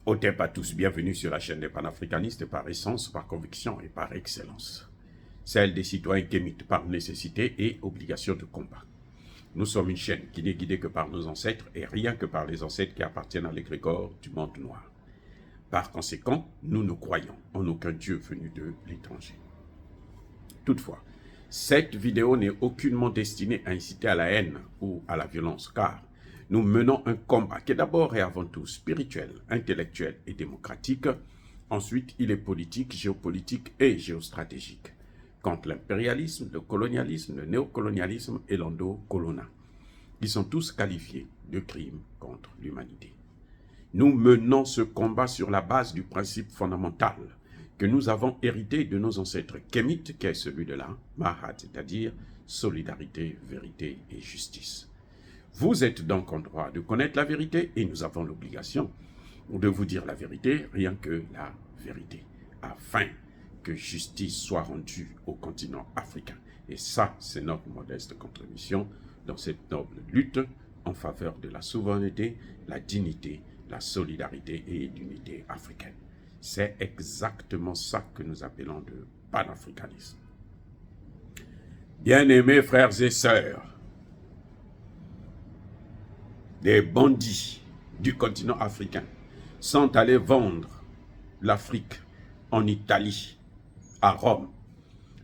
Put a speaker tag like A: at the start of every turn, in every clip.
A: Otep à tous, bienvenue sur la chaîne des panafricanistes par essence, par conviction et par excellence. Celle des citoyens kémites par nécessité et obligation de combat. Nous sommes une chaîne qui n'est guidée que par nos ancêtres et rien que par les ancêtres qui appartiennent à l'égrégore du monde noir. Par conséquent, nous ne croyons en aucun Dieu venu de l'étranger. Toutefois, cette vidéo n'est aucunement destinée à inciter à la haine ou à la violence, car nous menons un combat qui est d'abord et avant tout spirituel, intellectuel et démocratique. Ensuite, il est politique, géopolitique et géostratégique, contre l'impérialisme, le colonialisme, le néocolonialisme et l'endocolona. Ils sont tous qualifiés de crimes contre l'humanité. Nous menons ce combat sur la base du principe fondamental que nous avons hérité de nos ancêtres kémites, qui est celui de la Mahat, c'est-à-dire solidarité, vérité et justice. Vous êtes donc en droit de connaître la vérité et nous avons l'obligation de vous dire la vérité, rien que la vérité, afin que justice soit rendue au continent africain. Et ça, c'est notre modeste contribution dans cette noble lutte en faveur de la souveraineté, la dignité, la solidarité et l'unité africaine. C'est exactement ça que nous appelons de panafricanisme. Bien-aimés frères et sœurs, des bandits du continent africain sont allés vendre l'Afrique en Italie, à Rome,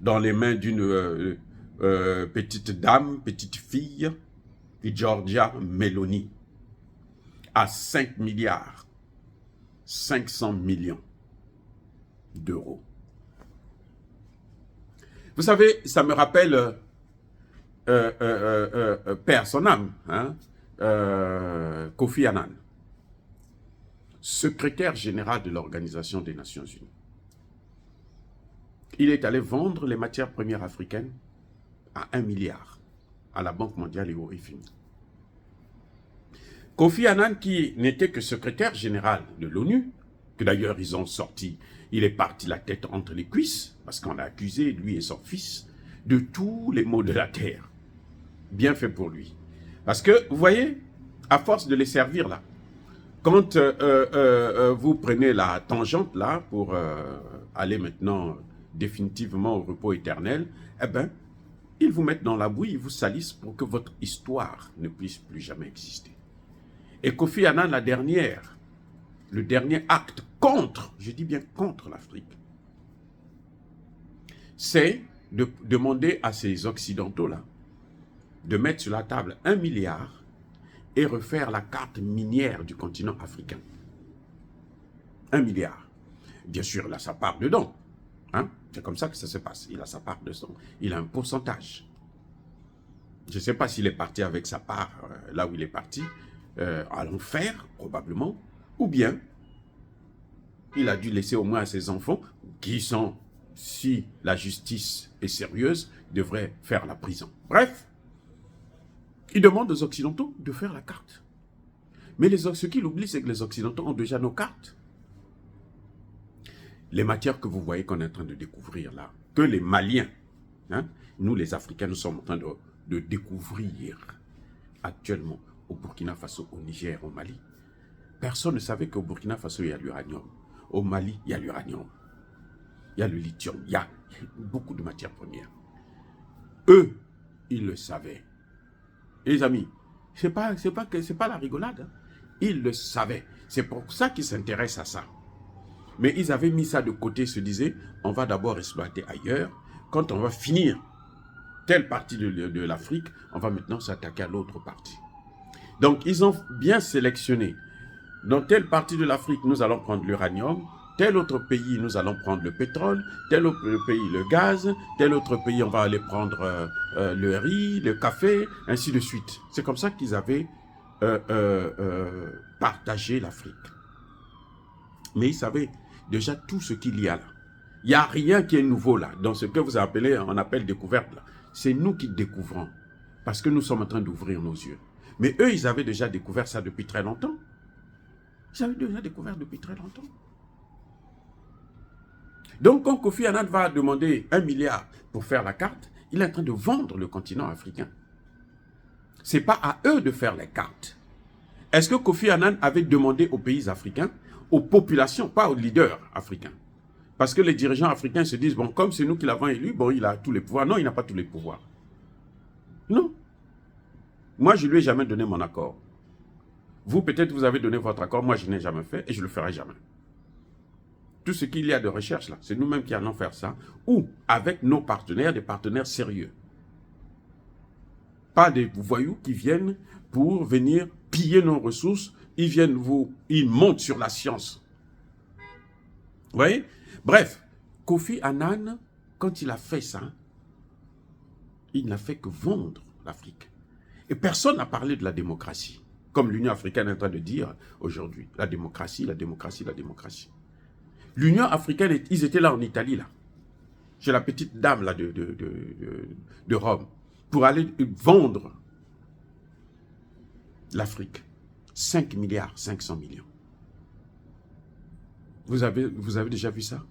A: dans les mains d'une petite dame, petite fille, Giorgia Meloni, à 5 milliards 500 millions d'euros. Vous savez, ça me rappelle père son âme, hein, Kofi Annan, secrétaire général de l'Organisation des Nations Unies. Il est allé vendre les matières premières africaines à 1 milliard à la Banque mondiale et au FMI. Kofi Annan, qui n'était que secrétaire général de l'ONU, que d'ailleurs ils ont sorti, il est parti la tête entre les cuisses, parce qu'on a accusé, lui et son fils, de tous les maux de la terre. Bien fait pour lui. Parce que, vous voyez, à force de les servir là, quand vous prenez la tangente là, pour aller maintenant définitivement au repos éternel, eh bien, ils vous mettent dans la bouille, ils vous salissent pour que votre histoire ne puisse plus jamais exister. Et Kofi Annan, le dernier acte contre, je dis bien contre l'Afrique, c'est de demander à ces Occidentaux-là de mettre sur la table 1 milliard et refaire la carte minière du continent africain. 1 milliard. Bien sûr, il a sa part dedans. Hein? C'est comme ça que ça se passe. Il a sa part dedans. Il a un pourcentage. Je ne sais pas s'il est parti avec sa part là où il est parti, à l'enfer, probablement, ou bien il a dû laisser au moins à ses enfants, qui sont, si la justice est sérieuse, devraient faire la prison. Bref, il demande aux Occidentaux de faire la carte. Mais ce qu'il oublie, c'est que les Occidentaux ont déjà nos cartes. Les matières que vous voyez qu'on est en train de découvrir là, que les Maliens, hein, nous les Africains, nous sommes en train de découvrir actuellement au Burkina Faso, au Niger, au Mali. Personne ne savait qu'au Burkina Faso, il y a l'uranium. Au Mali, il y a l'uranium. Il y a le lithium. Il y a beaucoup de matières premières. Eux, ils le savaient. Et les amis, c'est pas la rigolade. Hein. Ils le savaient. C'est pour ça qu'ils s'intéressent à ça. Mais ils avaient mis ça de côté, se disaient, on va d'abord exploiter ailleurs. Quand on va finir telle partie de l'Afrique, on va maintenant s'attaquer à l'autre partie. Donc, ils ont bien sélectionné. Dans telle partie de l'Afrique, nous allons prendre l'uranium. Tel autre pays, nous allons prendre le pétrole. Tel autre pays, le gaz. Tel autre pays, on va aller prendre le riz, le café, ainsi de suite. C'est comme ça qu'ils avaient partagé l'Afrique. Mais ils savaient déjà tout ce qu'il y a là. Il n'y a rien qui est nouveau là, dans ce que vous appelez, on appelle découverte là. C'est nous qui découvrons, parce que nous sommes en train d'ouvrir nos yeux. Mais eux, ils avaient déjà découvert ça depuis très longtemps. Ils avaient déjà découvert depuis très longtemps. Donc, quand Kofi Annan va demander 1 milliard pour faire la carte, il est en train de vendre le continent africain. Ce n'est pas à eux de faire les cartes. Est-ce que Kofi Annan avait demandé aux pays africains, aux populations, pas aux leaders africains? Parce que les dirigeants africains se disent, bon, comme c'est nous qui l'avons élu, bon, il a tous les pouvoirs. Non, il n'a pas tous les pouvoirs. Non. Moi, je ne lui ai jamais donné mon accord. Vous, peut-être, vous avez donné votre accord. Moi, je n'ai jamais fait et je ne le ferai jamais. Tout ce qu'il y a de recherche, là, c'est nous-mêmes qui allons faire ça. Ou avec nos partenaires, des partenaires sérieux. Pas des voyous qui viennent pour venir piller nos ressources. Ils montent sur la science. Vous voyez? Bref, Kofi Annan, quand il a fait ça, il n'a fait que vendre l'Afrique. Et personne n'a parlé de la démocratie, comme l'Union africaine est en train de dire aujourd'hui. La démocratie, la démocratie, la démocratie. L'Union africaine, ils étaient là en Italie, là, chez la petite dame là, de Rome, pour aller vendre l'Afrique. 5 milliards 500 millions. Vous avez déjà vu ça?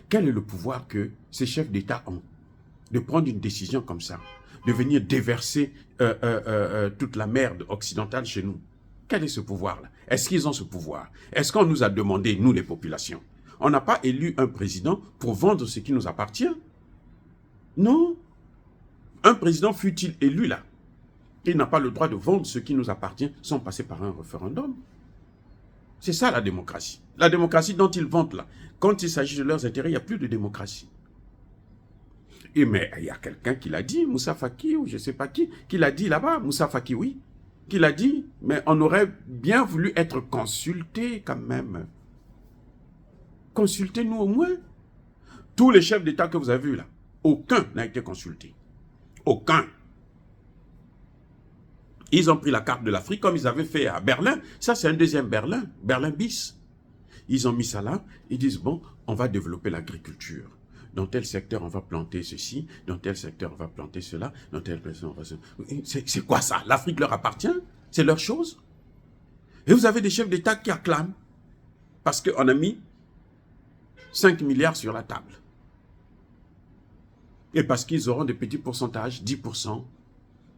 A: Quel est le pouvoir que ces chefs d'État ont de prendre une décision comme ça, de venir déverser toute la merde occidentale chez nous? Quel est ce pouvoir-là? Est-ce qu'ils ont ce pouvoir? Est-ce qu'on nous a demandé, nous les populations? On n'a pas élu un président pour vendre ce qui nous appartient. Non. Un président fut-il élu là, il n'a pas le droit de vendre ce qui nous appartient sans passer par un référendum. C'est ça la démocratie. La démocratie dont ils vantent là, quand il s'agit de leurs intérêts, il n'y a plus de démocratie. Et mais il y a quelqu'un qui l'a dit, Moussa Faki ou je ne sais pas qui l'a dit là-bas, Moussa Faki, oui, qui l'a dit, mais on aurait bien voulu être consulté quand même. Consultez-nous au moins. Tous les chefs d'État que vous avez vus là, aucun n'a été consulté. Aucun. Ils ont pris la carte de l'Afrique comme ils avaient fait à Berlin. Ça, c'est un deuxième Berlin, Berlin bis. Ils ont mis ça là. Ils disent, bon, on va développer l'agriculture. Dans tel secteur, on va planter ceci. Dans tel secteur, on va planter cela. Dans tel secteur, on va... C'est quoi ça? L'Afrique leur appartient? C'est leur chose? Et vous avez des chefs d'État qui acclament. Parce qu'on a mis 5 milliards sur la table. Et parce qu'ils auront des petits pourcentages, 10%,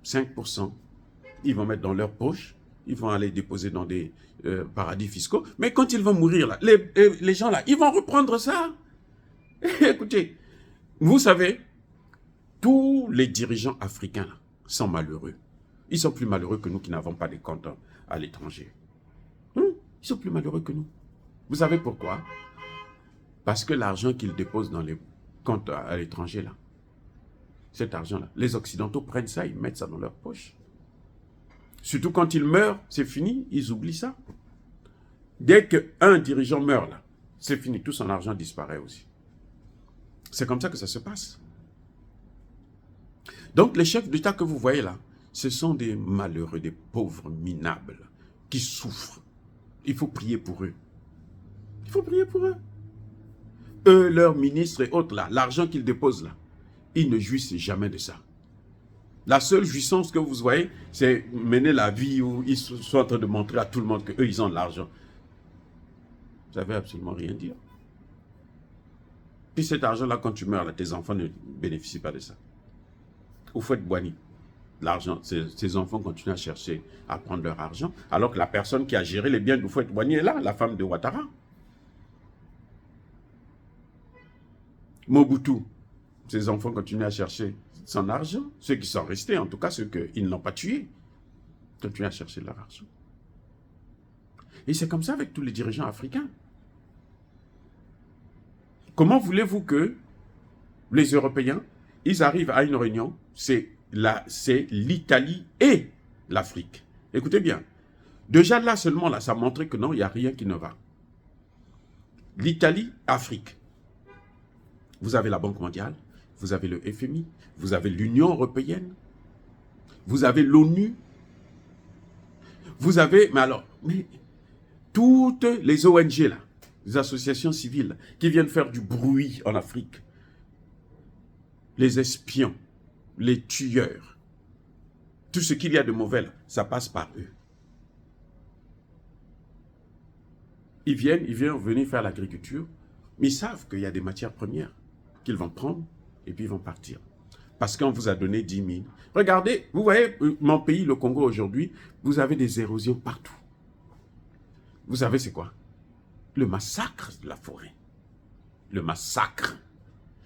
A: 5%. Ils vont mettre dans leur poche, ils vont aller déposer dans des paradis fiscaux. Mais quand ils vont mourir, là, les gens là, ils vont reprendre ça. Écoutez, vous savez, tous les dirigeants africains là, sont malheureux. Ils sont plus malheureux que nous qui n'avons pas de comptes à l'étranger. Ils sont plus malheureux que nous. Vous savez pourquoi? Parce que l'argent qu'ils déposent dans les comptes à l'étranger, là, cet argent-là, les Occidentaux prennent ça, ils mettent ça dans leur poche. Surtout quand ils meurent, c'est fini, ils oublient ça. Dès qu'un dirigeant meurt, là, c'est fini, tout son argent disparaît aussi. C'est comme ça que ça se passe. Donc les chefs d'État que vous voyez là, ce sont des malheureux, des pauvres minables, qui souffrent. Il faut prier pour eux. Il faut prier pour eux. Eux, leurs ministres et autres là, l'argent qu'ils déposent là, ils ne jouissent jamais de ça. La seule jouissance que vous voyez, c'est mener la vie où ils sont en train de montrer à tout le monde qu'eux, ils ont de l'argent. Ça ne veut absolument rien dire. Puis cet argent-là, quand tu meurs, là, tes enfants ne bénéficient pas de ça. Au fait, Boigny, l'argent, ces enfants continuent à chercher à prendre leur argent, alors que la personne qui a géré les biens d'Houphouët-Boigny est là, la femme de Ouattara. Mobutu, ses enfants continuent à chercher son argent. Ceux qui sont restés, en tout cas ceux qu'ils n'ont pas tués, continuent à chercher leur argent. Et c'est comme ça avec tous les dirigeants africains. Comment voulez-vous que les Européens, ils arrivent à une réunion, c'est l'Italie et l'Afrique. Écoutez bien, déjà là seulement, là, ça montrait que non, il n'y a rien qui ne va. L'Italie, Afrique. Vous avez la Banque mondiale, vous avez le FMI, vous avez l'Union européenne, vous avez l'ONU, vous avez, mais toutes les ONG là, les associations civiles qui viennent faire du bruit en Afrique, les espions, les tueurs, tout ce qu'il y a de mauvais là, ça passe par eux. Ils viennent venir faire l'agriculture, mais ils savent qu'il y a des matières premières qu'ils vont prendre et puis ils vont partir. Parce qu'on vous a donné 10 000. Regardez, vous voyez mon pays, le Congo aujourd'hui, vous avez des érosions partout. Vous savez c'est quoi? Le massacre de la forêt. Le massacre.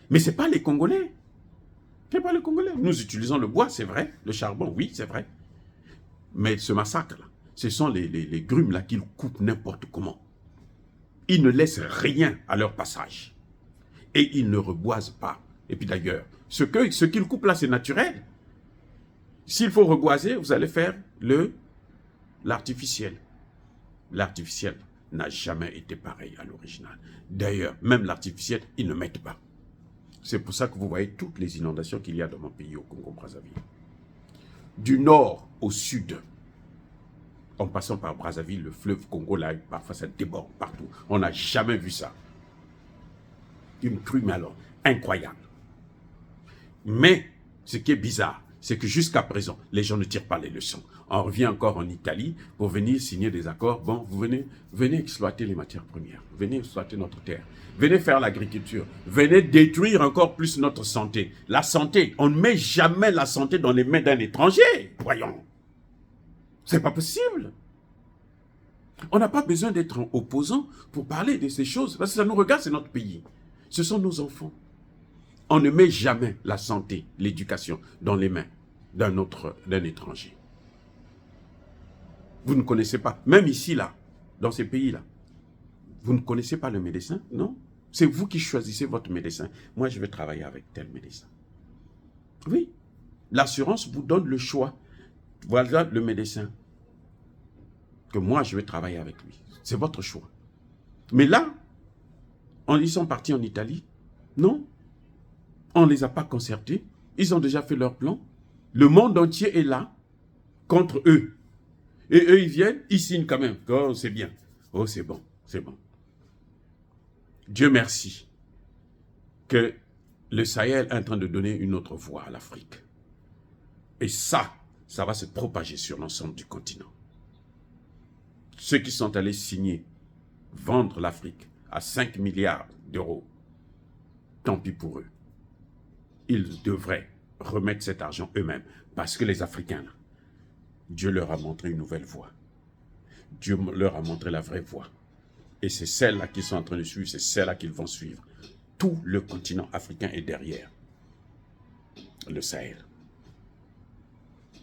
A: Mais ce n'est pas les Congolais. Ce n'est pas les Congolais. Nous utilisons le bois, c'est vrai. Le charbon, oui, c'est vrai. Mais ce massacre-là, ce sont les grumes là qu'ils coupent n'importe comment. Ils ne laissent rien à leur passage. Et ils ne reboisent pas. Et puis d'ailleurs, ce qu'ils coupent là, c'est naturel. S'il faut reboiser, vous allez faire l'artificiel. L'artificiel n'a jamais été pareil à l'original. D'ailleurs, même l'artificiel, ils ne mettent pas. C'est pour ça que vous voyez toutes les inondations qu'il y a dans mon pays, au Congo-Brazzaville. Du nord au sud, en passant par Brazzaville, le fleuve Congo, là, parfois ça déborde partout. On n'a jamais vu ça. Une crue, mais alors, incroyable. Mais, ce qui est bizarre, c'est que jusqu'à présent, les gens ne tirent pas les leçons. On revient encore en Italie pour venir signer des accords. Bon, vous venez exploiter les matières premières. Venez exploiter notre terre. Venez faire l'agriculture. Venez détruire encore plus notre santé. La santé, on ne met jamais la santé dans les mains d'un étranger. Voyons. C'est pas possible. On n'a pas besoin d'être opposant pour parler de ces choses. Parce que ça nous regarde, c'est notre pays. Ce sont nos enfants. On ne met jamais la santé, l'éducation dans les mains d'un étranger. Vous ne connaissez pas, même ici, là, dans ces pays-là, vous ne connaissez pas le médecin, non? C'est vous qui choisissez votre médecin. Moi, je vais travailler avec tel médecin. Oui, l'assurance vous donne le choix. Voilà le médecin que moi, je vais travailler avec lui. C'est votre choix. Mais là, ils sont partis en Italie. Non, on ne les a pas concertés. Ils ont déjà fait leur plan. Le monde entier est là contre eux. Et eux, ils viennent, ils signent quand même. Oh, c'est bien. Oh, c'est bon, c'est bon. Dieu merci que le Sahel est en train de donner une autre voix à l'Afrique. Et ça va se propager sur l'ensemble du continent. Ceux qui sont allés signer, vendre l'Afrique à 5 milliards d'euros, tant pis pour eux. Ils devraient remettre cet argent eux-mêmes. Parce que les Africains, là, Dieu leur a montré une nouvelle voie. Dieu leur a montré la vraie voie. Et c'est celle-là qu'ils sont en train de suivre, c'est celle-là qu'ils vont suivre. Tout le continent africain est derrière le Sahel.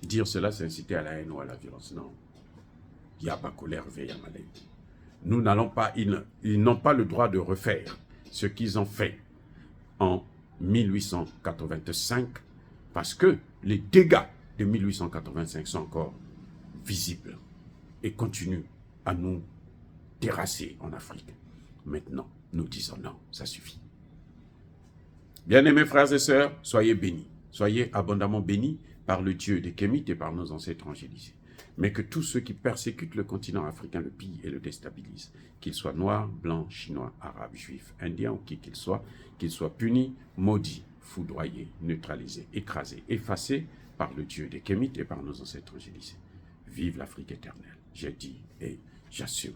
A: Dire cela, c'est inciter à la haine ou à la violence. Non. Il n'y a pas colère, veille à malais. Nous n'allons pas, ils n'ont pas le droit de refaire ce qu'ils ont fait en 1885, parce que les dégâts de 1885 sont encore visibles et continuent à nous terrasser en Afrique. Maintenant, nous disons non, ça suffit. Bien-aimés frères et sœurs, soyez bénis. Soyez abondamment bénis par le Dieu des Kémites et par nos ancêtres angélisés. Mais que tous ceux qui persécutent le continent africain le pillent et le déstabilisent, qu'ils soient noirs, blancs, chinois, arabes, juifs, indiens ou qui qu'ils soient punis, maudits, foudroyés, neutralisés, écrasés, effacés par le Dieu des Kémites et par nos ancêtres angélisés. Vive l'Afrique éternelle, j'ai dit et j'assume.